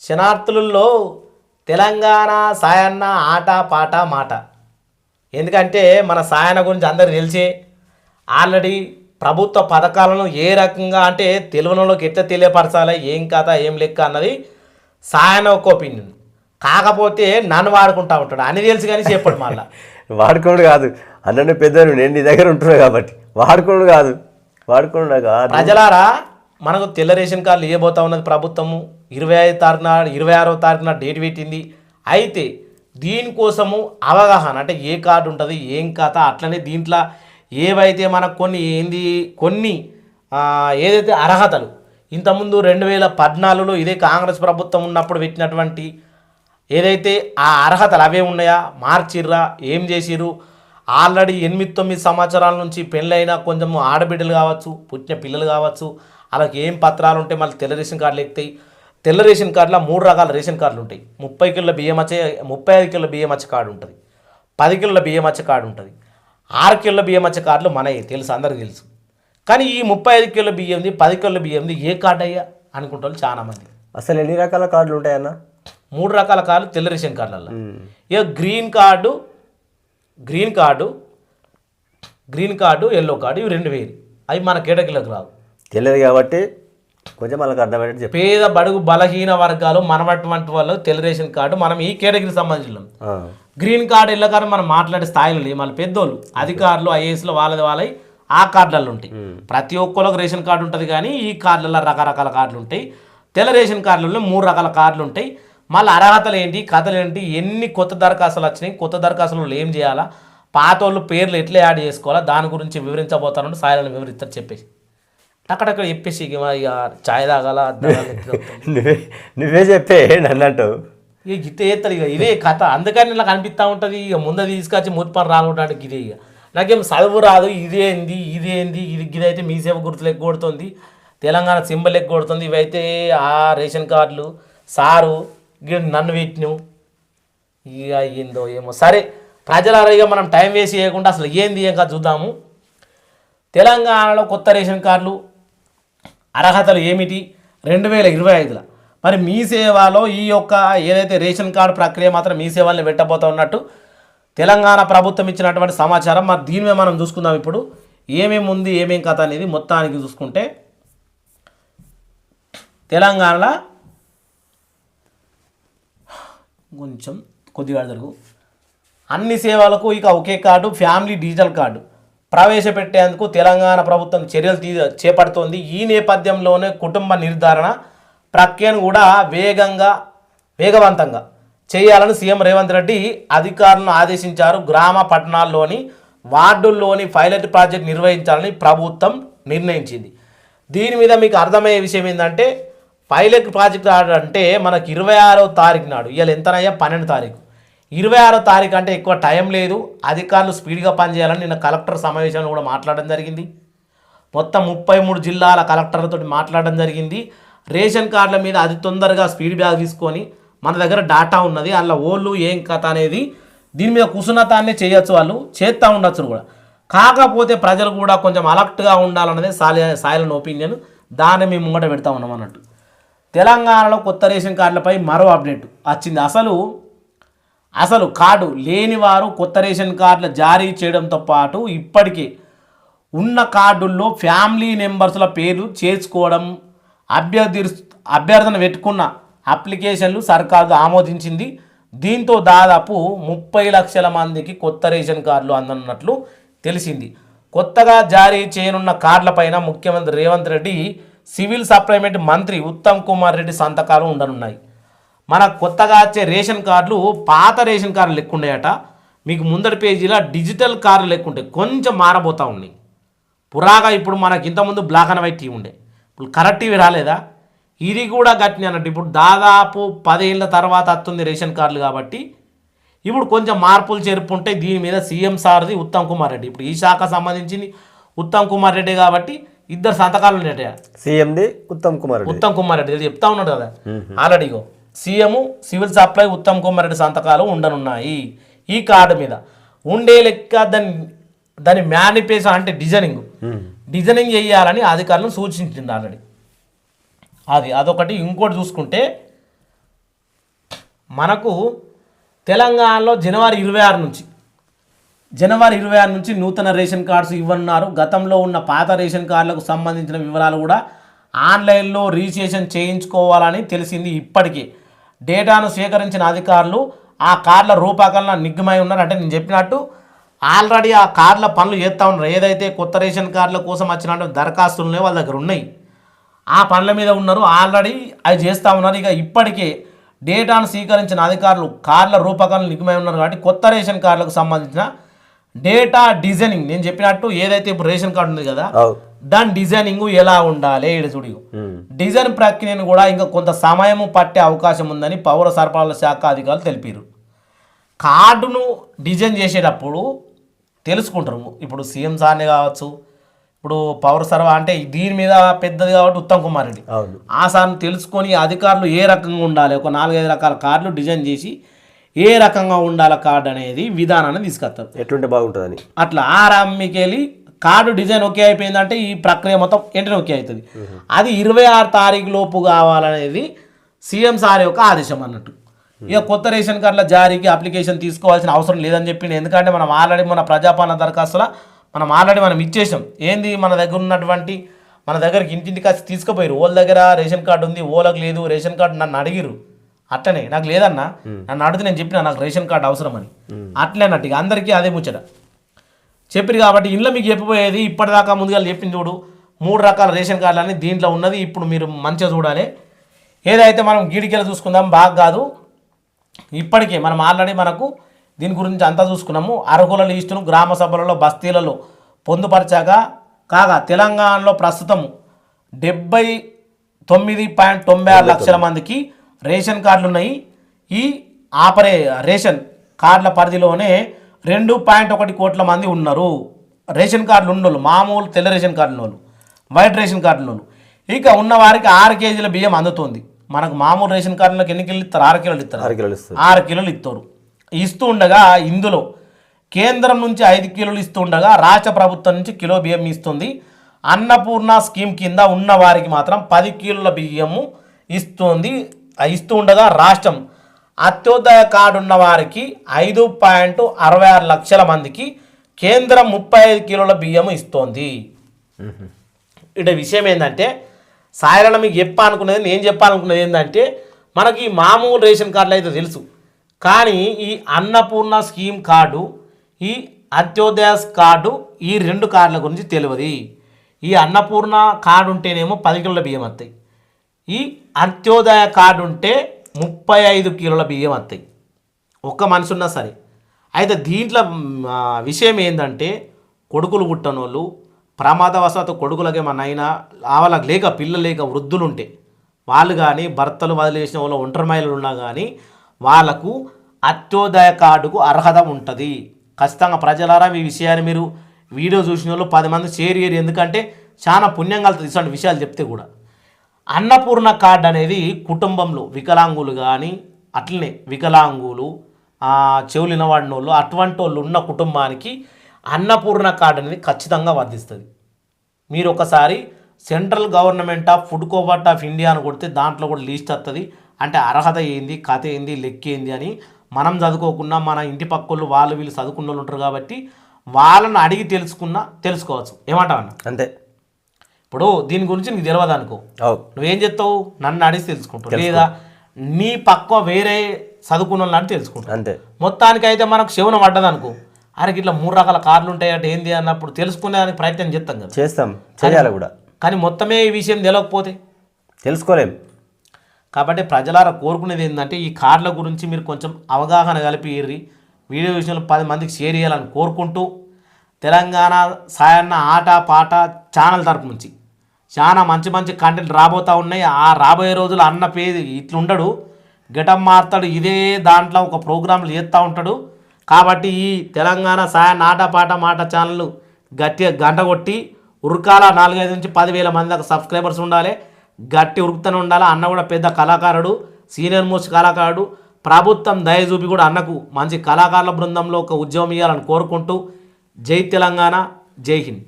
శనార్థులలో తెలంగాణ సాయన్న ఆట పాట మాట. ఎందుకంటే మన సాయన్న గురించి అందరికి తెలిసే ఆల్రెడీ ప్రభుత్వ పథకాలను ఏ రకంగా అంటే తెలుగులోకి ఎట్లా తెలియపరచాలి, ఏం కథ ఏం లెక్క అన్నది సాయన్న ఒక ఒపీనియన్. కాకపోతే నన్ను వాడుకుంటా ఉంటాడు అని తెలుసు కానీ చెప్పడు. మళ్ళీ వాడుకోడు కాదు అన్నట్టు పెద్ద నేను నీ దగ్గర ఉంటున్నా కాబట్టి వాడుకోడు కాదు ప్రజలారా, మనకు తెల్ల రేషన్ కార్డులు ఇవ్వబోతా ఉన్నది ప్రభుత్వము. 25 తారీఖున 26వ తారీఖున డేట్ పెట్టింది. అయితే దీనికోసము అవగాహన అంటే ఏ కార్డు ఉంటుంది ఏం కథ, అట్లనే దీంట్లో ఏవైతే మనకు కొన్ని ఏదైతే అర్హతలు ఇంతకుముందు 2014లో ఇదే కాంగ్రెస్ ప్రభుత్వం ఉన్నప్పుడు పెట్టినటువంటి ఏదైతే ఆ అర్హతలు అవే ఉన్నాయా, మార్చిర్రా, ఏం చేసిర్రు. ఆల్రెడీ 8-9 సంవత్సరాల నుంచి పెళ్ళైనా కొంచెం ఆడబిడ్డలు కావచ్చు, పుట్టిన పిల్లలు కావచ్చు, వాళ్ళకి ఏం పత్రాలు ఉంటే మళ్ళీ తెల్ల రేషన్ కార్డులు ఎక్కుతాయి. తెల్ల రేషన్ కార్డులో 3 రకాల రేషన్ కార్డులు ఉంటాయి. 30 కిలోల బియ్యం వచ్చే 35 కిలోల బియ్యం వచ్చే కార్డు ఉంటుంది, 10 కిలోల బియ్యం వచ్చే కార్డు ఉంటుంది, 6 కిలోల బియ్యం వచ్చే కార్డులు మనవి తెలుసు, అందరికీ తెలుసు. కానీ ఈ 35 కిలోల బియ్యంది 10 కిలోల బియ్యంది ఏ కార్డు అయ్యా అనుకుంటారు చాలామంది. అసలు ఎన్ని రకాల కార్డులు ఉంటాయన్న? 3 రకాల కార్డులు తెల్ల రేషన్ కార్డులలో. ఇక గ్రీన్ కార్డు ఎల్లో కార్డు ఇవి 2 వేరు. అవి మన కేటగిరీలోకి రావు, తెలియదు కాబట్టి కొంచెం మనకు అర్థమయ్యేది చెప్పి. పేద బడుగు బలహీన వర్గాలు మనటువంటి వాళ్ళు తెల్ల రేషన్ కార్డు మనం ఈ కేటగిరీకి సంబంధించిన. గ్రీన్ కార్డు ఎల్లో కార్డు మనం మాట్లాడే స్థాయిలో లేవు. మళ్ళీ పెద్దోళ్ళు అధికారులు ఐఏఎస్లో వాళ్ళవి ఆ కార్డులలో ఉంటాయి. ప్రతి ఒక్కరికి రేషన్ కార్డు ఉంటుంది, కానీ ఈ కార్డులలో రకరకాల కార్డులు ఉంటాయి. తెల్ల రేషన్ కార్డులలో 3 రకాల కార్డులు ఉంటాయి. మళ్ళీ అర్హతలు ఏంటి, కథలు ఏంటి, ఎన్ని కొత్త దరఖాస్తులు వచ్చినాయి, కొత్త దరఖాస్తులు ఏం చేయాలా, పాతోళ్ళు పేర్లు ఎట్లా యాడ్ చేసుకోవాలా, దాని గురించి వివరించబోతాను. సాయిలను వివరిస్తారు చెప్పేసి అక్కడక్కడ చెప్పేసి ఇక ఛాయ్ తాగాల నువ్వే చెప్పే అన్నట్టు ఇక గిట్ట చేస్తారు. ఇక ఇదే కథ, అందుకని నాకు అనిపిస్తూ ఉంటుంది. ఇక ముందు తీసుకొచ్చి మూతిపని రానుకోవడానికి ఇదే. ఇక నాకేం చదువు రాదు, ఇదేంది ఇదైతే మీ సేవ గుర్తులు ఎగ్గొడుతుంది, తెలంగాణ సింబల్ ఎగ్గొడుతుంది, ఇవైతే ఆ రేషన్ కార్డులు సారు నన్ను పెట్టిను ఇక అయ్యిందో ఏమో. సరే ప్రజలారా, ఇక మనం టైం వేస్ట్ చేయకుండా అసలు ఏంది ఏం కాదు చూద్దాము. తెలంగాణలో కొత్త రేషన్ కార్డులు అర్హతలు ఏమిటి 2025లో. మరి మీ సేవలో ఈ యొక్క ఏదైతే రేషన్ కార్డు ప్రక్రియ మాత్రం మీ సేవల్ని పెట్టబోతా ఉన్నట్టు తెలంగాణ ప్రభుత్వం ఇచ్చినటువంటి సమాచారం. మరి దీని మీద మనం చూసుకుందాం ఇప్పుడు ఏమేమి ఉంది ఏమేం కథ అనేది. మొత్తానికి చూసుకుంటే తెలంగాణలో కొంచెం కొద్దిగా జరుగు అన్ని సేవలకు ఇక ఒకే కార్డు ఫ్యామిలీ డిజిటల్ కార్డు ప్రవేశపెట్టేందుకు తెలంగాణ ప్రభుత్వం చర్యలు చేపడుతోంది. ఈ నేపథ్యంలోనే కుటుంబ నిర్ధారణ ప్రక్రియను కూడా వేగవంతంగా చేయాలని సీఎం రేవంత్ రెడ్డి అధికారులను ఆదేశించారు. గ్రామ పట్టణాల్లోని వార్డుల్లోని పైలట్ ప్రాజెక్ట్ నిర్వహించాలని ప్రభుత్వం నిర్ణయించింది. దీని మీద మీకు అర్థమయ్యే విషయం ఏంటంటే, పైలట్ ప్రాజెక్ట్ అంటే మనకు 26వ తారీఖు నాడు, ఇవాళ ఎంతనయ్యా 12 తారీఖు, 26వ తారీఖు అంటే ఎక్కువ టైం లేదు, అధికారులు స్పీడ్గా పనిచేయాలని నిన్న కలెక్టర్ సమావేశంలో కూడా మాట్లాడడం జరిగింది. మొత్తం 33 జిల్లాల కలెక్టర్లతో మాట్లాడడం జరిగింది. రేషన్ కార్డుల మీద అతి తొందరగా స్పీడ్ బ్యాగ్ తీసుకొని మన దగ్గర డాటా ఉన్నది, అందులో ఓళ్ళు ఏం కథ అనేది దీని మీద కుసునతాన్ని చేయొచ్చు, వాళ్ళు చేస్తూ ఉండొచ్చు కూడా. కాకపోతే ప్రజలు కూడా కొంచెం అలర్ట్గా ఉండాలన్నదే సాయిలన్ ఒపీనియన్. దాన్ని మేము ముంగట పెడతా ఉన్నాం అన్నట్టు. తెలంగాణలో కొత్త రేషన్ కార్డులపై మరో అప్డేట్ వచ్చింది. అసలు కార్డు లేని వారు కొత్త రేషన్ కార్డులు జారీ చేయడంతో పాటు ఇప్పటికే ఉన్న కార్డుల్లో ఫ్యామిలీ మెంబర్స్ల పేర్లు చేర్చుకోవడం, అభ్యర్థన పెట్టుకున్న అప్లికేషన్లు సర్కారు ఆమోదించింది. దీంతో దాదాపు 30 లక్షల మందికి కొత్త రేషన్ కార్డులు అందనున్నట్లు తెలిసింది. కొత్తగా జారీ చేయనున్న కార్డులపైన ముఖ్యమంత్రి రేవంత్ రెడ్డి, సివిల్ సప్లైమెంట్ మంత్రి ఉత్తమ్ కుమార్ రెడ్డి సంతకాలు ఉండనున్నాయి. మన కొత్తగా వచ్చే రేషన్ కార్డులు పాత రేషన్ కార్డులు లెక్కుండేయట. మీకు ముందటి పేజీలో డిజిటల్ కార్డులు లెక్కుంటాయి, కొంచెం మారబోతూ ఉన్నాయి. పురాగా ఇప్పుడు మనకి ఇంతకుముందు బ్లాక్ అండ్ వైట్ టీవీ ఉండే, ఇప్పుడు కలర్ టీవీ రాలేదా, ఇది కూడా గట్టిన అన్నట్టు. ఇప్పుడు దాదాపు 10 ఏళ్ళ తర్వాత వస్తుంది రేషన్ కార్డులు కాబట్టి ఇప్పుడు కొంచెం మార్పులు చేర్పు ఉంటాయి. దీని మీద సీఎం సార్ది ఉత్తమ్ కుమార్ రెడ్డి, ఇప్పుడు ఈ శాఖ సంబంధించింది ఉత్తమ్ కుమార్ రెడ్డి కాబట్టి 2 సంతకాలు ఉన్నాయి. సీఎంది ఉత్తమ్ కుమార్ రెడ్డి చెప్తా ఉన్నాడు కదా ఆల్రెడీగో. CM civil supply Uttam Kumar Reddy సంతకాలు ఉండనున్నాయి. ఈ కార్డు మీద ఉండే లెక్క దాని మ్యానిఫెస్టో అంటే డిజైనింగ్ చేయాలని అధికారులను సూచించింది ఆల్రెడీ. అదొకటి. ఇంకోటి చూసుకుంటే మనకు తెలంగాణలో జనవరి 26 నుంచి నూతన రేషన్ కార్డ్స్ ఇవ్వనున్నారు. గతంలో ఉన్న పాత రేషన్ కార్డులకు సంబంధించిన వివరాలు కూడా ఆన్లైన్లో రిజిస్ట్రేషన్ చేయించుకోవాలని తెలిసింది. ఇప్పటికే డేటాను స్వీకరించిన అధికారులు ఆ కార్డుల రూపకల్పన నిగ్గుమై ఉన్నారు. అంటే నేను చెప్పినట్టు ఆల్రెడీ ఆ కార్డుల పనులు చేస్తూ ఉన్నారు. ఏదైతే కొత్త రేషన్ కార్డుల కోసం వచ్చిన దరఖాస్తులు ఉన్నాయో వాళ్ళ దగ్గర ఉన్నాయి, ఆ పనుల మీద ఉన్నారు, ఆల్రెడీ అవి చేస్తూ ఉన్నారు. ఇక ఇప్పటికే డేటాను స్వీకరించిన అధికారులు కార్డుల రూపకల్పన నిగ్గుమై ఉన్నారు కాబట్టి కొత్త రేషన్ కార్డులకు సంబంధించిన డేటా డిజైనింగ్ నేను చెప్పినట్టు ఏదైతే ఇప్పుడు రేషన్ కార్డు ఉంది కదా దాని డిజైనింగ్ ఎలా ఉండాలి చూడు డిజైన్ ప్రక్రియను కూడా ఇంకా కొంత సమయం పట్టే అవకాశం ఉందని పౌర సరఫరాల శాఖ అధికారులు తెలిపారు. కార్డును డిజైన్ చేసేటప్పుడు తెలుసుకుంటారు. ఇప్పుడు సీఎం సార్ని కావచ్చు, ఇప్పుడు పౌర సరఫరా అంటే దీని మీద పెద్దది కాబట్టి ఉత్తమ్ కుమార్ రెడ్డి ఆ సార్ని తెలుసుకొని అధికారులు ఏ రకంగా ఉండాలి, ఒక 4-5 రకాల కార్డులు డిజైన్ చేసి ఏ రకంగా ఉండాలి కార్డు అనేది విధానాన్ని తీసుకొస్తారు. ఎట్లుంటే బాగుంటుందని అట్లా ఆ రమ్మకి వెళ్ళి కార్డు డిజైన్ ఓకే అయిపోయిందంటే ఈ ప్రక్రియ మొత్తం వెంటనే ఓకే అవుతుంది. అది 26 తారీఖు లోపు కావాలనేది సీఎం సార్ యొక్క ఆదేశం అన్నట్టు. ఇక కొత్త రేషన్ కార్డుల జారీకి అప్లికేషన్ తీసుకోవాల్సిన అవసరం లేదని చెప్పింది. ఎందుకంటే మనం ఆల్రెడీ మన ప్రజాపాలన దరఖాస్తులో మనం ఇచ్చేసాం. ఏంది మన దగ్గర ఉన్నటువంటి మన దగ్గరికి ఇంటింటికి వచ్చి తీసుకుపోయారు. ఓళ్ళ దగ్గర రేషన్ కార్డు ఉంది, ఓళ్ళకి లేదు రేషన్ కార్డు నన్ను అడిగిరు. అట్లనే నాకు లేదన్నా, నన్ను అడిగితే నేను చెప్పిన నాకు రేషన్ కార్డు అవసరం అని. అట్లే అన్నట్టు ఇక అందరికీ అదే ముచ్చట చెప్పారు. కాబట్టి ఇంట్లో మీకు చెప్పబోయేది ఇప్పటిదాకా ముందుగా చెప్పింది చూడు 3 రకాల రేషన్ కార్డులు అని దీంట్లో ఉన్నది. ఇప్పుడు మీరు మంచిగా చూడాలి. ఏదైతే మనం గీడికెళ్ళి చూసుకుందాం బాగా కాదు. ఇప్పటికే మనం ఆల్రెడీ మనకు దీని గురించి అంతా చూసుకున్నాము. అర్హుల లిస్టును గ్రామ సభలలో బస్తీలలో పొందుపరిచాక కాగా తెలంగాణలో ప్రస్తుతం 79.96 లక్షల మందికి రేషన్ కార్డులు ఉన్నాయి. ఈ రేషన్ కార్డుల పరిధిలోనే 2.1 కోట్ల మంది ఉన్నారు. రేషన్ కార్డులు ఉన్నోళ్ళు మామూలు తెల్ల రేషన్ కార్డుల వాళ్ళు, వైట్ రేషన్ కార్డుల వాళ్ళు. ఇక ఉన్న వారికి 6 కేజీల బియ్యం అందుతుంది. మనకు మామూలు రేషన్ కార్డులకు ఎన్ని కిలోలు ఇస్తారు? 6 కిలోలు ఇస్తారు. 6 కిలోలు ఇస్తారు. ఇస్తూ ఉండగా ఇందులో కేంద్రం నుంచి 5 కిలోలు ఇస్తూ ఉండగా రాష్ట్ర ప్రభుత్వం నుంచి కిలో బియ్యం ఇస్తుంది. అన్నపూర్ణ స్కీమ్ కింద ఉన్న వారికి మాత్రం 10 కిలోల బియ్యము ఇస్తూ ఉండగా రాష్ట్రం అత్యోదయ కార్డు ఉన్న వారికి 5.66 లక్షల మందికి కేంద్రం 35 కిలోల బియ్యము ఇస్తోంది. ఇట విషయం ఏంటంటే సాయిరణ మీకు నేను చెప్పాలనుకున్నది ఏంటంటే మనకి మామూలు రేషన్ కార్డులు అయితే తెలుసు, కానీ ఈ అన్నపూర్ణ స్కీమ్ కార్డు, ఈ అత్యోదయ కార్డు, ఈ 2 కార్డుల గురించి తెలియదు. ఈ అన్నపూర్ణ కార్డు ఉంటేనేమో 10 కిలోల బియ్యం వస్తాయి, ఈ అంత్యోదయ కార్డు ఉంటే 35 కిలోల బియ్యం వస్తాయి ఒక్క మనిషి ఉన్నా సరే. అయితే దీంట్లో విషయం ఏంటంటే కొడుకులు పుట్టనోళ్ళు, ప్రమాదవశాత్తు కొడుకులకి ఏమన్నా అయినా వాళ్ళకి లేక పిల్లలు లేక వృద్ధులు ఉంటే వాళ్ళు కానీ భర్తలు వదిలేసిన వాళ్ళు ఒంటరి మహిళలు ఉన్నా కానీ వాళ్ళకు అత్యోదయ కార్డుకు అర్హత ఉంటుంది. ఖచ్చితంగా ప్రజలారా ఈ విషయాన్ని మీరు వీడియో చూసిన వాళ్ళు 10 మంది షేర్ చేయరు. ఎందుకంటే చాలా పుణ్యం కలుగుతుంది ఇటువంటి విషయాలు చెప్తే కూడా. అన్నపూర్ణ కార్డు అనేది కుటుంబంలో వికలాంగులు కానీ అట్లనే వికలాంగులు చెవులు వినవాడిన వాళ్ళు అటువంటి వాళ్ళు ఉన్న కుటుంబానికి అన్నపూర్ణ కార్డు అనేది ఖచ్చితంగా వర్తిస్తుంది. మీరు ఒకసారి central government of food cooperative of India అని కొడితే దాంట్లో కూడా లిస్ట్ వస్తుంది. అంటే అర్హత ఏంది, కథ ఏంది, లెక్క ఏంది అని మనం చదువుకోకుండా మన ఇంటి పక్కళ్ళు వాళ్ళు వీళ్ళు చదువుకున్న వాళ్ళు ఉంటారు కాబట్టి వాళ్ళని అడిగి తెలుసుకోవచ్చు. ఏమంటావు అన్న? అంతే. ఇప్పుడు దీని గురించి నీకు తెలియదు అనుకో, నువ్వేం చెప్తావు? నన్ను అడిగి తెలుసుకుంటావు, లేదా నీ పక్క వేరే చదువుకున్న వాళ్ళని తెలుసుకుంటావు. అంతే. మొత్తానికి అయితే మనకు శివన పడ్డది అనుకో, అరే ఇట్లా 3 రకాల కార్డులు ఉంటాయంటే ఏంది అన్నప్పుడు తెలుసుకునేదానికి ప్రయత్నం చేస్తాం కదా, చేస్తాం, చేయాలి కూడా. కానీ మొత్తమే ఈ విషయం తెలియకపోతే తెలుసుకోలేం. కాబట్టి ప్రజలారా కోరుకునేది ఏంటంటే ఈ కార్డుల గురించి మీరు కొంచెం అవగాహన కలిపి వీడియో విషయంలో 10 మందికి షేర్ చేయాలని కోరుకుంటూ, తెలంగాణ సాయన్న ఆట పాట ఛానల్ తరపు నుంచి చాలా మంచి మంచి కంటెంట్ రాబోతూ ఉన్నాయి. ఆ రాబోయే రోజులు అన్న పేరు ఇట్లుంటాడు, గెటప్ మారుతాడు, ఇదే దాంట్లో ఒక ప్రోగ్రాంలు చేస్తూ ఉంటాడు. కాబట్టి ఈ తెలంగాణ సాయన్న ఆట పాట మాట ఛానల్ గట్టిగా గంట కొట్టి ఉరకాల 4-5 నుంచి 10,000 మంది దాకా సబ్స్క్రైబర్స్ ఉండాలి, గట్టి ఉరుకుతూనే ఉండాలి. అన్న కూడా పెద్ద కళాకారుడు, సీనియర్ మోస్ట్ కళాకారుడు. ప్రభుత్వం దయ చూపి కూడా అన్నకు మంచి కళాకారుల బృందంలో ఒక ఉద్యోగం ఇవ్వాలని కోరుకుంటూ, జై తెలంగాణ, జై హింద్.